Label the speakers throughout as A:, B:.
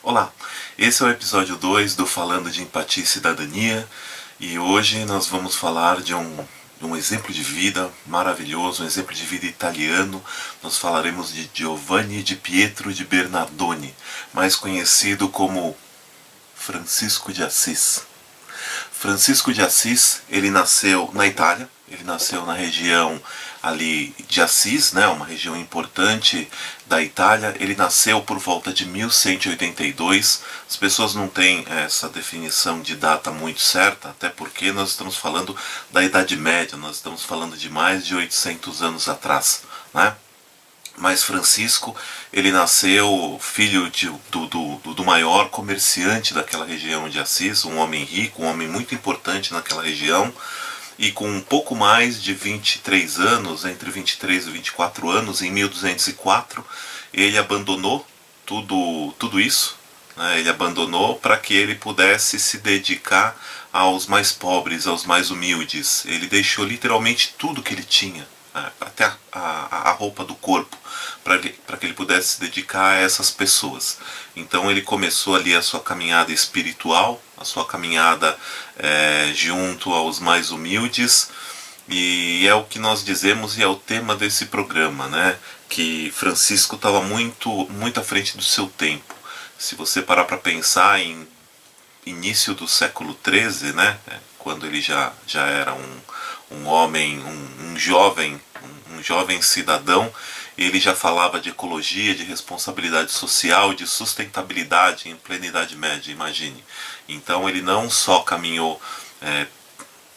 A: Olá, esse é o episódio 2 do Falando de Empatia e Cidadania e hoje nós vamos falar de um exemplo de vida maravilhoso, um exemplo de vida italiano. Nós falaremos de Giovanni di Pietro di Bernardone, mais conhecido como Francisco de Assis. Francisco de Assis, ele nasceu na Itália, ele nasceu na região ali de Assis, né, uma região importante da Itália. Ele nasceu por volta de 1182. As pessoas não têm essa definição de data muito certa, até porque nós estamos falando da Idade Média, nós estamos falando de mais de 800 anos atrás, né? Mas Francisco, ele nasceu filho do maior comerciante daquela região de Assis, um homem rico, um homem muito importante naquela região, e com um pouco mais de 23 anos, entre 23 e 24 anos, em 1204, ele abandonou tudo isso, né? Ele abandonou para que ele pudesse se dedicar aos mais pobres, aos mais humildes. Ele deixou literalmente tudo que ele tinha, até a roupa do corpo, para que ele pudesse se dedicar a essas pessoas. Então ele começou ali a sua caminhada espiritual, a sua caminhada junto aos mais humildes, e é o que nós dizemos e é o tema desse programa, né? Que Francisco estava muito à frente do seu tempo. Se você parar para pensar em início do século XIII, né? Quando ele já era um homem, um jovem cidadão, ele já falava de ecologia, de responsabilidade social, de sustentabilidade em plena Idade Média, imagine. Então ele não só caminhou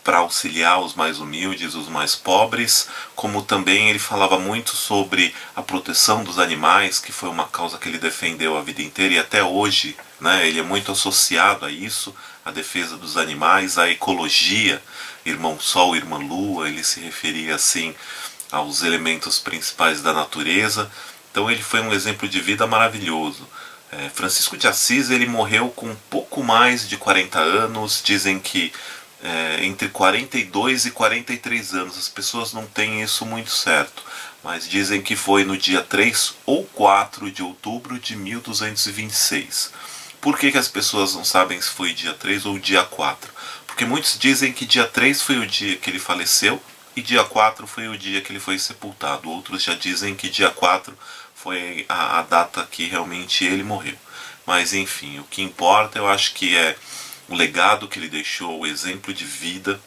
A: para auxiliar os mais humildes, os mais pobres, como também ele falava muito sobre a proteção dos animais, que foi uma causa que ele defendeu a vida inteira e até hoje, né, ele é muito associado a isso, a defesa dos animais, a ecologia, irmão Sol, irmã Lua, ele se referia assim aos elementos principais da natureza. Então ele foi um exemplo de vida maravilhoso. Francisco de Assis, ele morreu com pouco mais de 40 anos, dizem que entre 42 e 43 anos, as pessoas não têm isso muito certo, mas dizem que foi no dia 3 ou 4 de outubro de 1226. Por que as pessoas não sabem se foi dia 3 ou dia 4? Porque muitos dizem que dia 3 foi o dia que ele faleceu e dia 4 foi o dia que ele foi sepultado. Outros já dizem que dia 4 foi a data que realmente ele morreu. Mas enfim, o que importa, eu acho que é o legado que ele deixou, o exemplo de vida,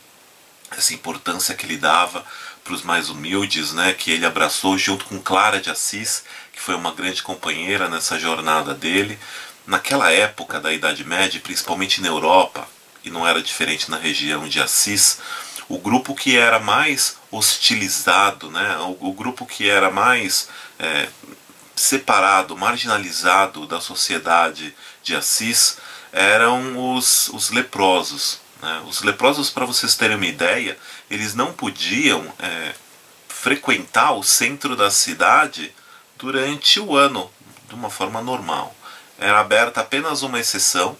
A: essa importância que ele dava para os mais humildes, né, que ele abraçou junto com Clara de Assis, que foi uma grande companheira nessa jornada dele. Naquela época da Idade Média, principalmente na Europa, e não era diferente na região de Assis, o grupo que era mais hostilizado, né, o grupo que era mais separado, marginalizado da sociedade de Assis, eram os leprosos, né? Os leprosos, para vocês terem uma ideia, eles não podiam frequentar o centro da cidade durante o ano, de uma forma normal. Era aberta apenas uma exceção,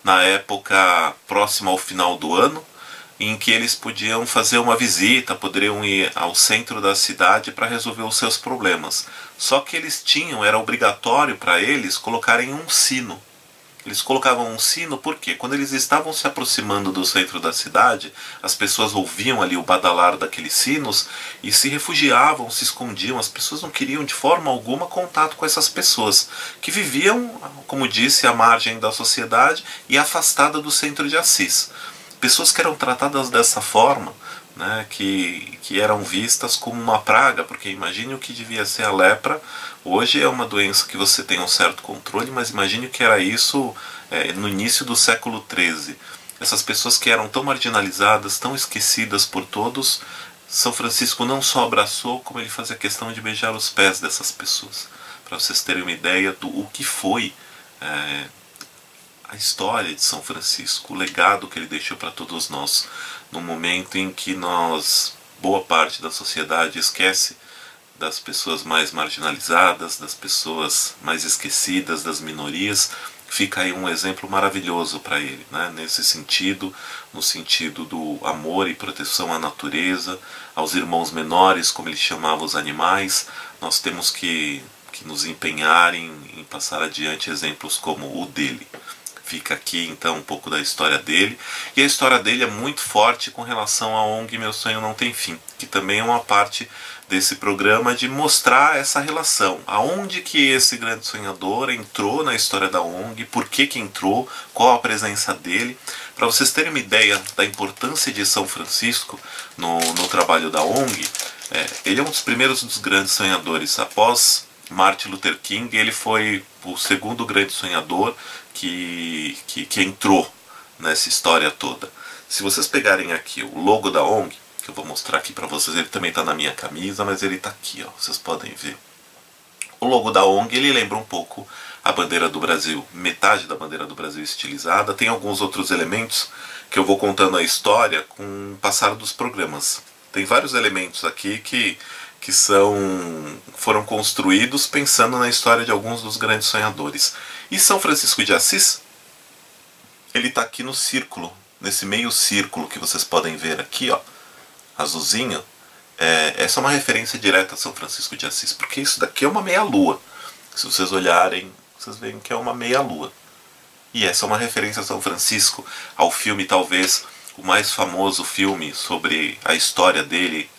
A: na época próxima ao final do ano, em que eles podiam fazer uma visita, poderiam ir ao centro da cidade para resolver os seus problemas. Só que era obrigatório para eles colocarem um sino. Eles colocavam um sino porque quando eles estavam se aproximando do centro da cidade, as pessoas ouviam ali o badalar daqueles sinos e se refugiavam, se escondiam. As pessoas não queriam de forma alguma contato com essas pessoas, que viviam, como disse, à margem da sociedade e afastada do centro de Assis. Pessoas que eram tratadas dessa forma, né, que eram vistas como uma praga, porque imagine o que devia ser a lepra. Hoje é uma doença que você tem um certo controle, mas imagine o que era isso no início do século XIII. Essas pessoas que eram tão marginalizadas, tão esquecidas por todos, São Francisco não só abraçou, como ele fazia questão de beijar os pés dessas pessoas. Para vocês terem uma ideia do o que foi a história de São Francisco, o legado que ele deixou para todos nós, no momento em que boa parte da sociedade esquece das pessoas mais marginalizadas, das pessoas mais esquecidas, das minorias. Fica aí um exemplo maravilhoso para ele, né? Nesse sentido, no sentido do amor e proteção à natureza, aos irmãos menores, como ele chamava os animais. Nós temos que que nos empenhar em passar adiante exemplos como o dele. Fica aqui então um pouco da história dele, e a história dele é muito forte com relação à ONG Meu Sonho Não Tem Fim, que também é uma parte desse programa de mostrar essa relação, aonde que esse grande sonhador entrou na história da ONG, por que entrou, qual a presença dele. Para vocês terem uma ideia da importância de São Francisco no trabalho da ONG, ele é um dos primeiros dos grandes sonhadores. Após Martin Luther King, ele foi o segundo grande sonhador que entrou nessa história toda. Se vocês pegarem aqui o logo da ONG, que eu vou mostrar aqui para vocês, ele também está na minha camisa, mas ele está aqui, ó, vocês podem ver. O logo da ONG, ele lembra um pouco a bandeira do Brasil, metade da bandeira do Brasil estilizada. Tem alguns outros elementos que eu vou contando a história com o passar dos programas. Tem vários elementos aqui que foram construídos pensando na história de alguns dos grandes sonhadores. E São Francisco de Assis, ele está aqui no círculo, nesse meio círculo que vocês podem ver aqui, ó, azulzinho. Essa é uma referência direta a São Francisco de Assis, porque isso daqui é uma meia-lua. Se vocês olharem, vocês veem que é uma meia-lua. E essa é uma referência a São Francisco, ao filme talvez o mais famoso filme sobre a história dele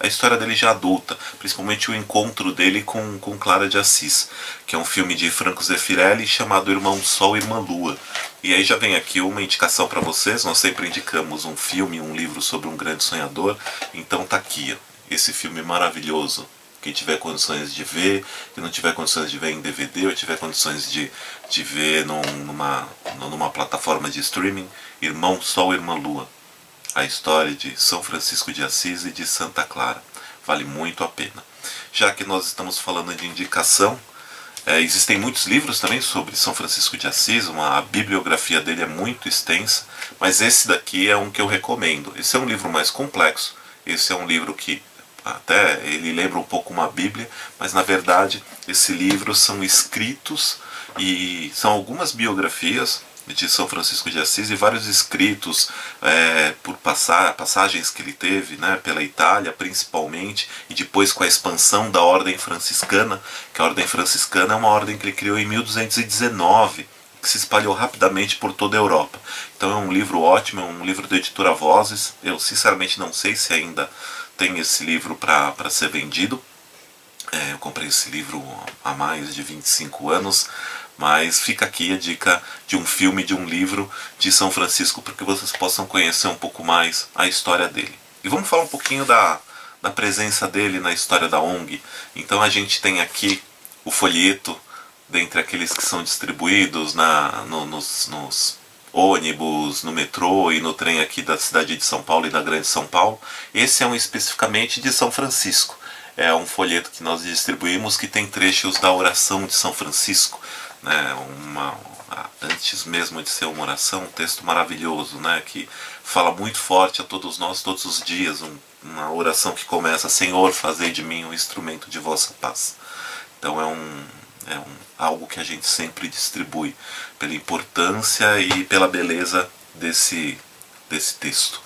A: já adulta, principalmente o encontro dele com Clara de Assis, que é um filme de Franco Zeffirelli chamado Irmão Sol e Irmã Lua. E aí já vem aqui uma indicação para vocês, nós sempre indicamos um filme, um livro sobre um grande sonhador, então tá aqui, ó, esse filme maravilhoso. Quem tiver condições de ver, quem não tiver condições de ver em DVD, ou tiver condições de ver numa plataforma de streaming, Irmão Sol e Irmã Lua. A história de São Francisco de Assis e de Santa Clara. Vale muito a pena. Já que nós estamos falando de indicação, existem muitos livros também sobre São Francisco de Assis, a bibliografia dele é muito extensa, mas esse daqui é um que eu recomendo. Esse é um livro mais complexo, esse é um livro que até ele lembra um pouco uma Bíblia, mas na verdade esse livro são escritos e são algumas biografias de São Francisco de Assis e vários escritos por passagens que ele teve, né, pela Itália principalmente, e depois com a expansão da Ordem Franciscana, que a Ordem Franciscana é uma ordem que ele criou em 1219, que se espalhou rapidamente por toda a Europa. Então é um livro ótimo, é um livro da editora Vozes. Eu sinceramente não sei se ainda tem esse livro para ser vendido. Eu comprei esse livro há mais de 25 anos, mas fica aqui a dica de um filme, de um livro de São Francisco, para que vocês possam conhecer um pouco mais a história dele. E vamos falar um pouquinho da presença dele na história da ONG. Então a gente tem aqui o folheto, dentre aqueles que são distribuídos nos ônibus, no metrô e no trem aqui da cidade de São Paulo e da Grande São Paulo. Esse é um especificamente de São Francisco. É um folheto que nós distribuímos que tem trechos da oração de São Francisco, né? Antes mesmo de ser uma oração, um texto maravilhoso, né? Que fala muito forte a todos nós, todos os dias. Uma oração que começa: Senhor, fazei de mim um instrumento de vossa paz. Então algo que a gente sempre distribui pela importância e pela beleza desse texto.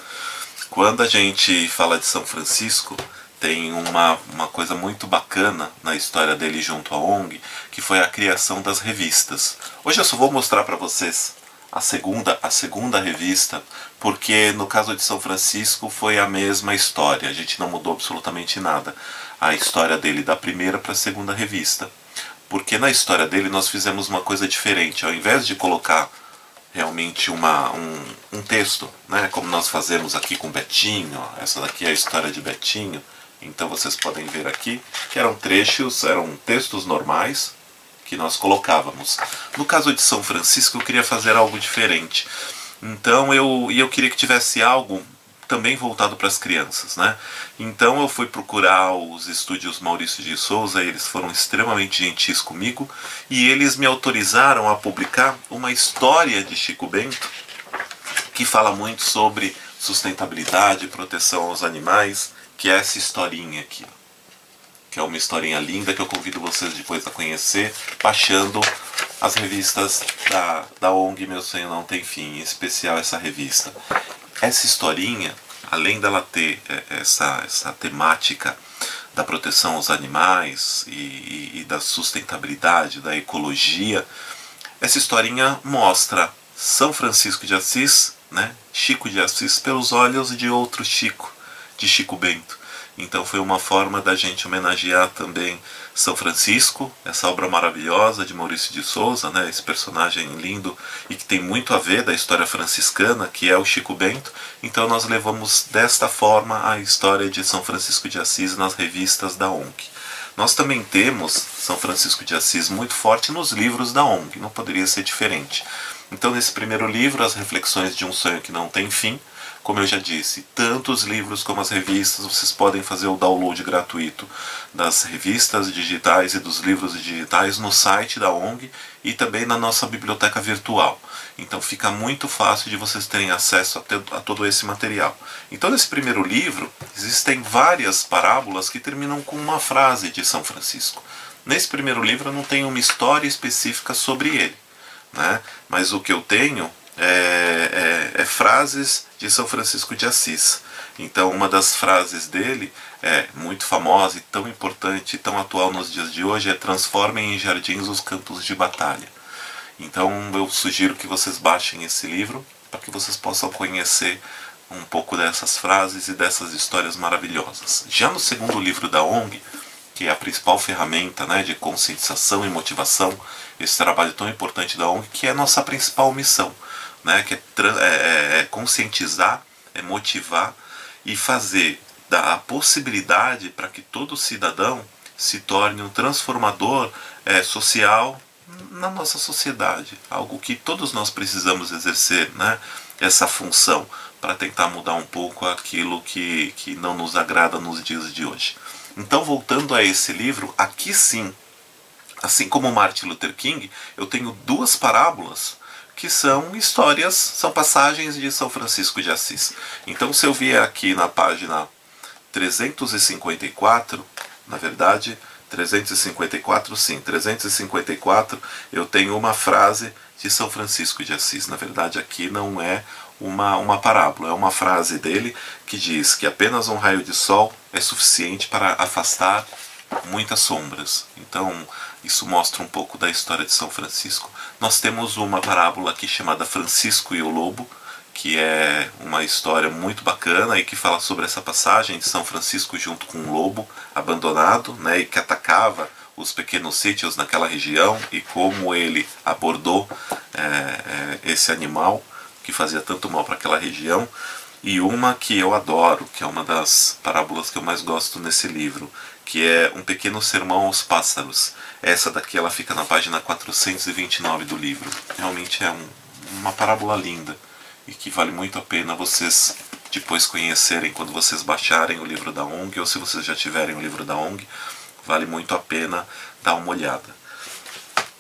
A: Quando a gente fala de São Francisco, tem uma coisa muito bacana na história dele junto à ONG, que foi a criação das revistas. Hoje eu só vou mostrar para vocês a segunda revista, porque no caso de São Francisco foi a mesma história, a gente não mudou absolutamente nada. A história dele da primeira para a segunda revista. Porque na história dele nós fizemos uma coisa diferente. Ao invés de colocar realmente um texto, né, como nós fazemos aqui com Betinho, ó, essa daqui é a história de Betinho, então vocês podem ver aqui que eram textos normais que nós colocávamos. No caso de São Francisco eu queria fazer algo diferente. Então eu queria que tivesse algo também voltado para as crianças, né? Então eu fui procurar os estúdios Maurício de Souza, eles foram extremamente gentis comigo e eles me autorizaram a publicar uma história de Chico Bento que fala muito sobre sustentabilidade, proteção aos animais, que é essa historinha aqui, que é uma historinha linda que eu convido vocês depois a conhecer, baixando as revistas da ONG Meu Sonho Não Tem Fim, em especial essa revista. Essa historinha, além dela ter essa temática da proteção aos animais e da sustentabilidade, da ecologia, essa historinha mostra São Francisco de Assis, né, Chico de Assis, pelos olhos de outro Chico, de Chico Bento. Então foi uma forma da gente homenagear também São Francisco, essa obra maravilhosa de Maurício de Souza, né, esse personagem lindo e que tem muito a ver da história franciscana, que é o Chico Bento. Então nós levamos desta forma a história de São Francisco de Assis nas revistas da ONG. Nós também temos São Francisco de Assis muito forte nos livros da ONG, não poderia ser diferente. Então nesse primeiro livro, As Reflexões de um Sonho que Não Tem Fim, como eu já disse, tanto os livros como as revistas, vocês podem fazer o download gratuito das revistas digitais e dos livros digitais no site da ONG e também na nossa biblioteca virtual. Então fica muito fácil de vocês terem acesso a todo esse material. Então nesse primeiro livro, existem várias parábolas que terminam com uma frase de São Francisco. Nesse primeiro livro eu não tenho uma história específica sobre ele, né? Mas o que eu tenho é frases de São Francisco de Assis. Então uma das frases dele é muito famosa e tão importante e tão atual nos dias de hoje, é: transformem em jardins os campos de batalha. Então eu sugiro que vocês baixem esse livro para que vocês possam conhecer um pouco dessas frases e dessas histórias maravilhosas. Já no segundo livro da ONG, que é a principal ferramenta, né, de conscientização e motivação, esse trabalho tão importante da ONG, que é a nossa principal missão, né, que é conscientizar, é motivar e fazer a possibilidade para que todo cidadão se torne um transformador social na nossa sociedade, algo que todos nós precisamos exercer, né, essa função para tentar mudar um pouco aquilo que não nos agrada nos dias de hoje. Então, voltando a esse livro, aqui sim, assim como Martin Luther King, eu tenho duas parábolas que são histórias, são passagens de São Francisco de Assis. Então, se eu vier aqui na página 354, na verdade, 354, sim, 354, eu tenho uma frase de São Francisco de Assis. Na verdade, aqui não é uma parábola, é uma frase dele que diz que apenas um raio de sol é suficiente para afastar muitas sombras. Então, isso mostra um pouco da história de São Francisco. Nós temos uma parábola aqui chamada Francisco e o Lobo, que é uma história muito bacana e que fala sobre essa passagem de São Francisco junto com um lobo abandonado, né, e que atacava os pequenos sítios naquela região, e como ele abordou esse animal que fazia tanto mal para aquela região. E uma que eu adoro, que é uma das parábolas que eu mais gosto nesse livro, que é Um Pequeno Sermão aos Pássaros. Essa daqui ela fica na página 429 do livro. Realmente é uma parábola linda e que vale muito a pena vocês depois conhecerem quando vocês baixarem o livro da ONG, ou se vocês já tiverem o livro da ONG, vale muito a pena dar uma olhada.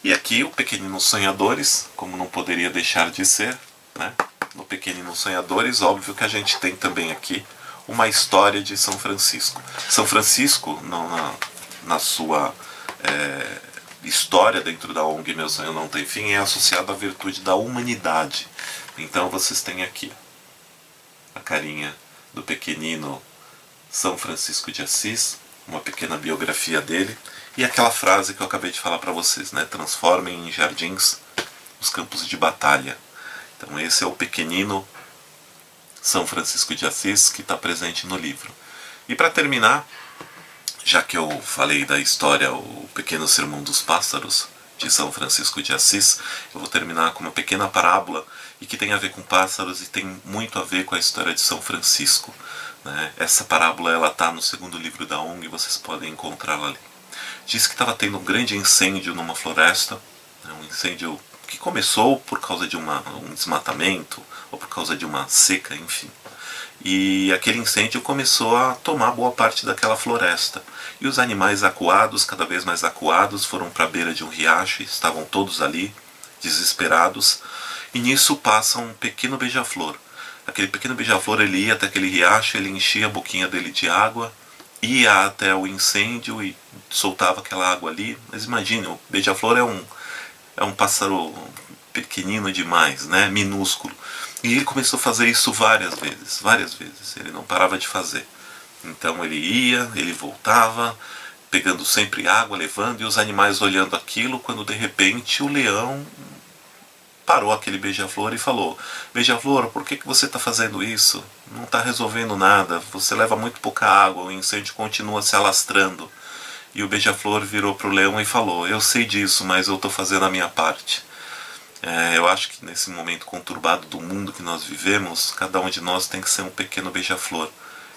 A: E aqui o Pequeninos Sonhadores, como não poderia deixar de ser, né? No Pequeninos Sonhadores, óbvio que a gente tem também aqui uma história de São Francisco. São Francisco, na sua história dentro da ONG Meu Sonho Não Tem Fim, é associado à virtude da humanidade. Então vocês têm aqui a carinha do pequenino São Francisco de Assis, uma pequena biografia dele, e aquela frase que eu acabei de falar para vocês, né? Transformem em jardins os campos de batalha. Então esse é o pequenino São Francisco de Assis que está presente no livro. E para terminar, já que eu falei da história O Pequeno Sermão dos Pássaros, de São Francisco de Assis, eu vou terminar com uma pequena parábola e que tem a ver com pássaros e tem muito a ver com a história de São Francisco, né? Essa parábola ela está no segundo livro da ONG, vocês podem encontrá-la ali. Diz que estava tendo um grande incêndio numa floresta, né? Um incêndio que começou por causa de um desmatamento ou por causa de uma seca, enfim. E aquele incêndio começou a tomar boa parte daquela floresta. E os animais acuados, cada vez mais acuados, foram para a beira de um riacho e estavam todos ali, desesperados. E nisso passa um pequeno beija-flor. Aquele pequeno beija-flor, ele ia até aquele riacho, ele enchia a boquinha dele de água, ia até o incêndio e soltava aquela água ali. Mas imagine, o beija-flor é um pássaro pequenino demais, né? Minúsculo. E ele começou a fazer isso várias vezes, ele não parava de fazer. Então ele ia, ele voltava, pegando sempre água, levando, e os animais olhando aquilo, quando de repente o leão parou aquele beija-flor e falou: Beija-flor, por que você está fazendo isso? Não está resolvendo nada, você leva muito pouca água, o incêndio continua se alastrando. E o beija-flor virou para o leão e falou: eu sei disso, mas eu estou fazendo a minha parte. Eu acho que nesse momento conturbado do mundo que nós vivemos, cada um de nós tem que ser um pequeno beija-flor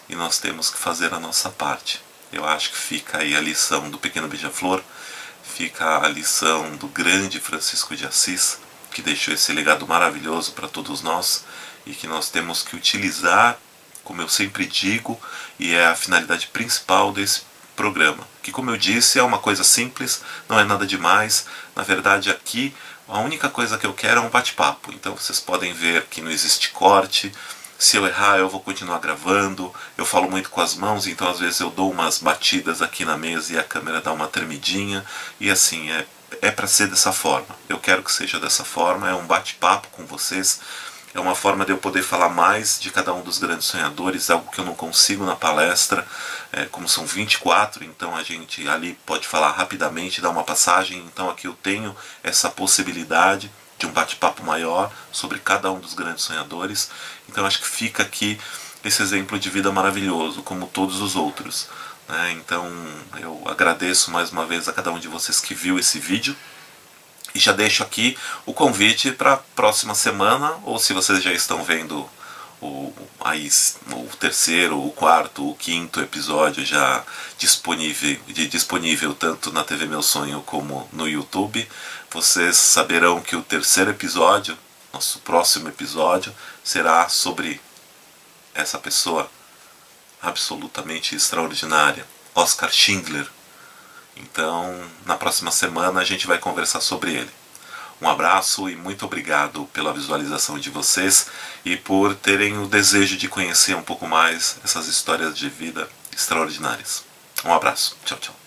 A: e nós temos que fazer a nossa parte. Eu acho que fica aí a lição do pequeno beija-flor, fica a lição do grande Francisco de Assis, que deixou esse legado maravilhoso para todos nós e que nós temos que utilizar, como eu sempre digo, e é a finalidade principal desse programa, que, como eu disse, é uma coisa simples, não é nada demais. Na verdade, aqui a única coisa que eu quero é um bate-papo, então vocês podem ver que não existe corte. Se eu errar, eu vou continuar gravando. Eu falo muito com as mãos, então às vezes eu dou umas batidas aqui na mesa e a câmera dá uma tremidinha, e assim, é para ser dessa forma. Eu quero que seja dessa forma, é um bate-papo com vocês. É uma forma de eu poder falar mais de cada um dos grandes sonhadores, algo que eu não consigo na palestra. Como são 24, então a gente ali pode falar rapidamente, dar uma passagem. Então aqui eu tenho essa possibilidade de um bate-papo maior sobre cada um dos grandes sonhadores. Então acho que fica aqui esse exemplo de vida maravilhoso, como todos os outros. Então eu agradeço mais uma vez a cada um de vocês que viu esse vídeo. E já deixo aqui o convite para a próxima semana, ou se vocês já estão vendo o terceiro, o quarto, o quinto episódio já disponível tanto na TV Meu Sonho como no YouTube, vocês saberão que o terceiro episódio, nosso próximo episódio, será sobre essa pessoa absolutamente extraordinária, Oskar Schindler. Então, na próxima semana a gente vai conversar sobre ele. Um abraço e muito obrigado pela visualização de vocês e por terem o desejo de conhecer um pouco mais essas histórias de vida extraordinárias. Um abraço. Tchau, tchau.